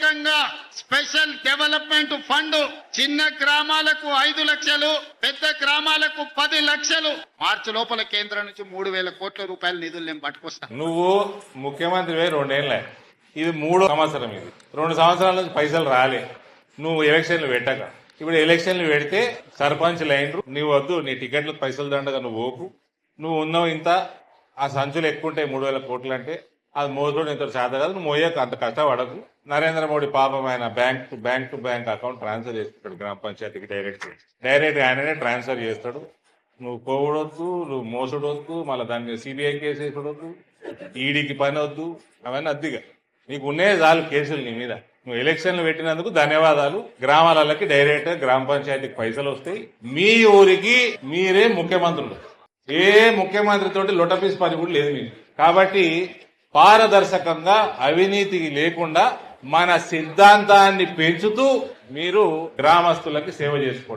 ప్రత్యేకంగా special development fund చిన్న గ్రామాలకు 5 లక్షలు, పెద్ద గ్రామాలకు 10 లక్షలు. మార్చి లోపల కేంద్రం నుంచి 3,000 కోట్ల రూపాయల నిధులు నేను పట్టుకొస్తా. నువ్వు ముఖ్యమంత్రి 2 ఏళ్ళ, ఇది 3వ సంవత్సరం. ఇది 2 సంవత్సరాల నుంచి పైసలు రాలే. నువ్వు ఎలక్షన్లు పెట్టక, ఇప్పుడు ఎలక్షన్లు పెడితే సర్పంచ్ లైన్లు నీవు వద్దు, నీ టికెట్లకు పైసలు దండగా నువ్వు పోకు, నువ్వు ఉన్నావు ఇంత, ఆ సంచులు ఎక్కువ ఉంటాయి 3,000 కోట్లు అంటే అది మోసడం ఇంత చేత కాదు, నువ్వు మోయకు, అంత కష్టపడకు. నరేంద్ర మోడీ పాపం ఆయన bank to bank account transfer చేస్తాడు గ్రామ పంచాయతీకి డైరెక్ట్ ఆయననే ట్రాన్స్ఫర్ చేస్తాడు. నువ్వు కోవడొద్దు, నువ్వు మోసడొద్దు, మళ్ళీ దాన్ని సిబిఐ కేసు వేసడొద్దు, ఈడీకి పని వద్దు, అవన్నీ అద్దిగా నీకు ఉన్నే చాలు కేసులు నీ మీద. నువ్వు ఎలక్షన్లు పెట్టినందుకు ధన్యవాదాలు. గ్రామాలకి డైరెక్ట్ గ్రామ పంచాయతీకి పైసలు వస్తాయి. మీ ఊరికి మీరే ముఖ్యమంత్రులు. ఏ ముఖ్యమంత్రి తోటి లొటపీస్ పని కూడా లేదు మీకు. కాబట్టి పారదర్శకంగా అవినీతి లేకుండా మన సిద్ధాంతాన్ని పెంచుతూ మీరు గ్రామస్తులకి సేవ చేసుకోండి.